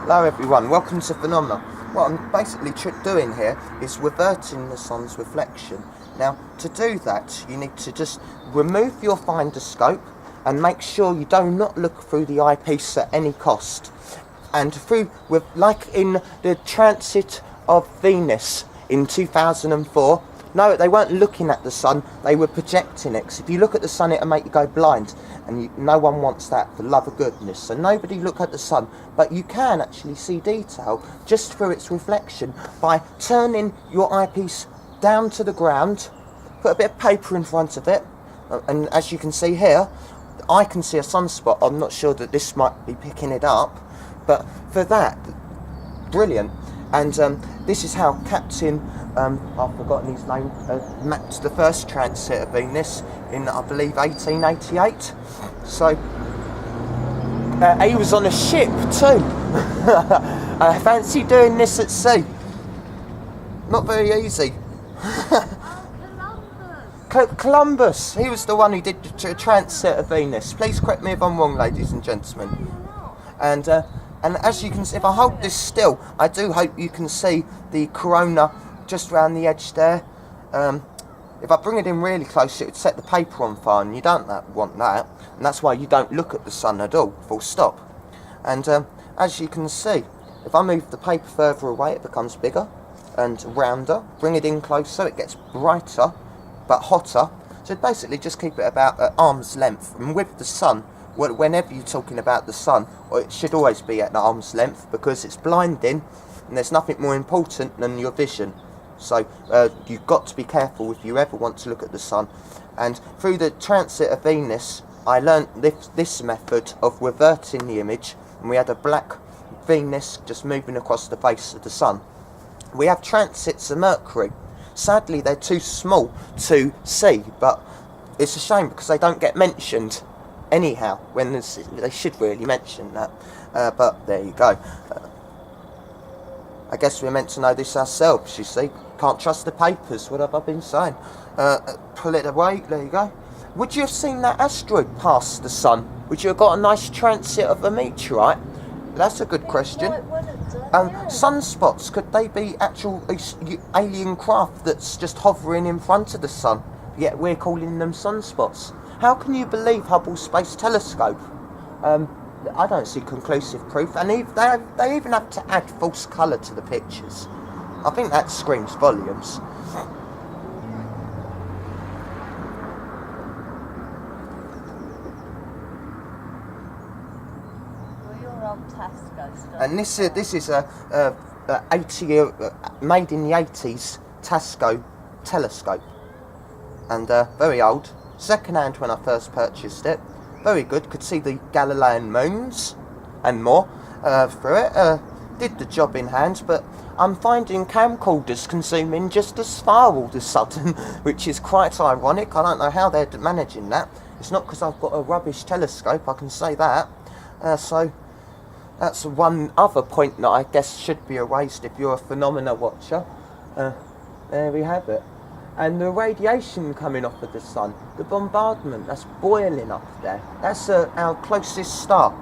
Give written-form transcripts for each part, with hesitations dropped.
Hello everyone, welcome to Phenomena. What I'm basically doing here is reverting the sun's reflection. Now, to do that, you need to just remove your finder scope and make sure you do not look through the eyepiece at any cost. And like in the transit of Venus in 2004, no, they weren't looking at the sun, they were projecting it. 'Cause if you look at the sun, it'll make you go blind. And no one wants that, for love of goodness. So nobody look at the sun. But you can actually see detail just through its reflection by turning your eyepiece down to the ground, put a bit of paper in front of it, and as you can see here, I can see a sunspot. I'm not sure that this might be picking it up, but for that, brilliant. And this is how Captain, I've forgotten his name, mapped the first transit of Venus in, I believe, 1888. So, he was on a ship too. I fancy doing this at sea. Not very easy. Columbus, he was the one who did the transit of Venus. Please correct me if I'm wrong, ladies and gentlemen. And as you can see, if I hold this still, I do hope you can see the corona just around the edge there. If I bring it in really close, it would set the paper on fire, and you don't want that. And that's why you don't look at the sun at all, full stop. And as you can see, if I move the paper further away, it becomes bigger and rounder. Bring it in closer, it gets brighter, but hotter. So basically just keep it about at arm's length. And with the sun, whenever you're talking about the sun, or it should always be at arm's length, because it's blinding and there's nothing more important than your vision. So you've got to be careful if you ever want to look at the sun. And through the transit of Venus, I learnt this method of reverting the image, and we had a black Venus just moving across the face of the sun. We have transits of Mercury. Sadly, they're too small to see, but it's a shame because they don't get mentioned anyhow, when they should really mention that. But there you go. I guess we're meant to know this ourselves, you see. Can't trust the papers, what have I been saying? Pull it away, there you go. Would you have seen that asteroid pass the sun? Would you have got a nice transit of a meteorite? That's a good question. Sunspots, could they be actual alien craft that's just hovering in front of the sun? Yet we're calling them sunspots. How can you believe Hubble Space Telescope? I don't see conclusive proof, and they even have to add false colour to the pictures. I think that screams volumes. And this is a 80 made in the 80s Tasco telescope, and very old. Second hand when I first purchased it. Very good. Could see the Galilean moons and more through it. Did the job in hand, but I'm finding camcorders consuming just as far all of a sudden, which is quite ironic. I don't know how they're managing that. It's not because I've got a rubbish telescope, I can say that. So that's one other point that I guess should be erased if you're a phenomena watcher. There we have it. And the radiation coming off of the sun, the bombardment that's boiling up there, that's our closest star.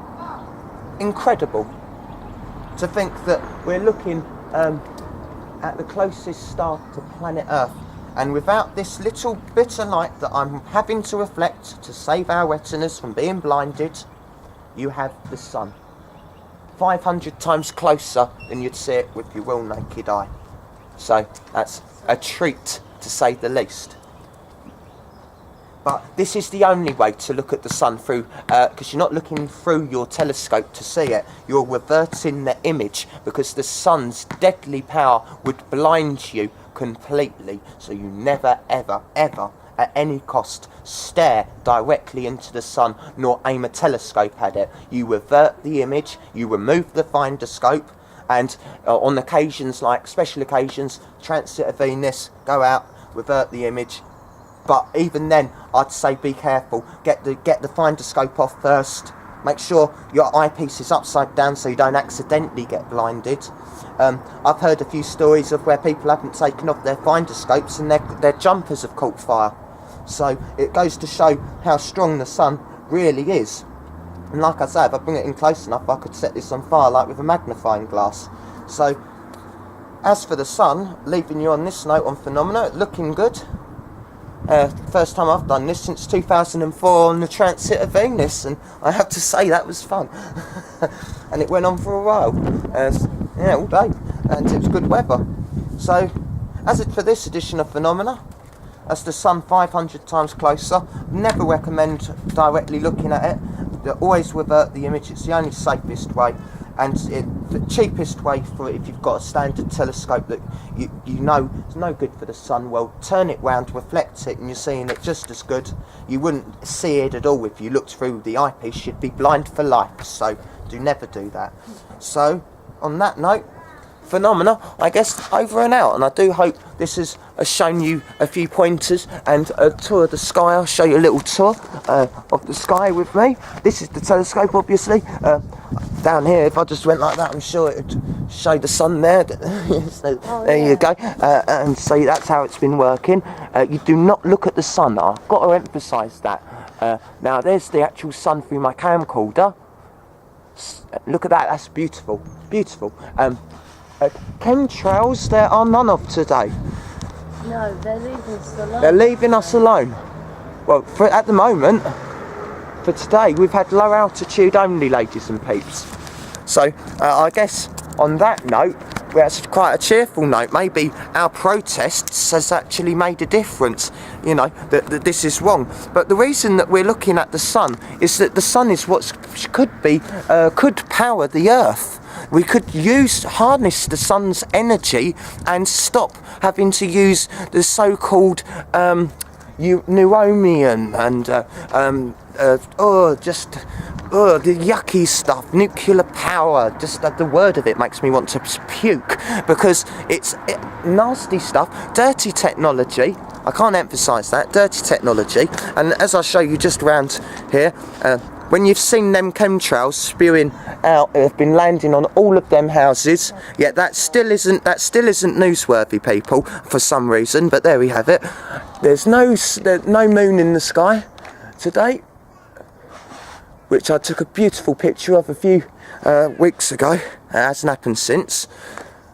Incredible to think that we're looking at the closest star to planet Earth, and without this little bit of light that I'm having to reflect to save our retinas from being blinded, you have the sun 500 times closer than you'd see it with your real naked eye. So that's a treat, to say the least. But this is the only way to look at the sun through, because you're not looking through your telescope to see it, you're reverting the image, because the sun's deadly power would blind you completely. So you never, ever, ever, at any cost, stare directly into the sun, nor aim a telescope at it. You revert the image, you remove the finder scope, and on occasions, like special occasions, transit of Venus, go out, revert the image. But even then, I'd say be careful. Get the finder scope off first. Make sure your eyepiece is upside down so you don't accidentally get blinded. I've heard a few stories of where people haven't taken off their finder scopes and their jumpers have caught fire. So it goes to show how strong the sun really is. And like I say, if I bring it in close enough, I could set this on fire like with a magnifying glass. So, as for the sun, leaving you on this note on phenomena, looking good. First time I've done this since 2004 on the transit of Venus, and I have to say that was fun. And it went on for a while, yeah, all day, and it was good weather. So, as it for this edition of Phenomena, as the sun 500 times closer, never recommend directly looking at it. Always revert the image, it's the only safest way. And the cheapest way for it, if you've got a standard telescope that you know is no good for the sun, well, turn it round, reflect it, and you're seeing it just as good. You wouldn't see it at all if you looked through the eyepiece. You'd be blind for life, so never do that. So, on that note, Phenomena, I guess, over and out. And I do hope this has shown you a few pointers and a tour of the sky. I'll show you a little tour of the sky with me. This is the telescope, obviously. Down here, if I just went like that, I'm sure it would show the sun there. So, there you go. And so that's how it's been working. You do not look at the sun. I've got to emphasise that. Now, there's the actual sun through my camcorder. Look at that. That's beautiful. Beautiful. Chemtrails, there are none of today. No, they're leaving us alone. They're leaving us alone. Well, at the moment, for today, we've had low altitude only, ladies and peeps. So, I guess on that note, that's quite a cheerful note. Maybe our protests has actually made a difference. You know, that this is wrong. But the reason that we're looking at the sun is that the sun is what could power the Earth. We could harness the sun's energy and stop having to use the so-called pneumonia and the yucky stuff, nuclear power. Just the word of it makes me want to puke, because it's nasty stuff, dirty technology. I can't emphasise that, dirty technology. And as I show you just around here, when you've seen them chemtrails spewing out, have been landing on all of them houses, yet that still isn't newsworthy, people, for some reason. But there we have it. There's no moon in the sky today, which I took a beautiful picture of a few weeks ago. It hasn't happened since.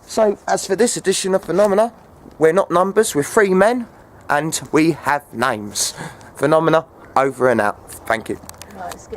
So, as for this edition of Phenomena, we're not numbers, we're free men, and we have names. Phenomena, over and out. Thank you. Right, it's good.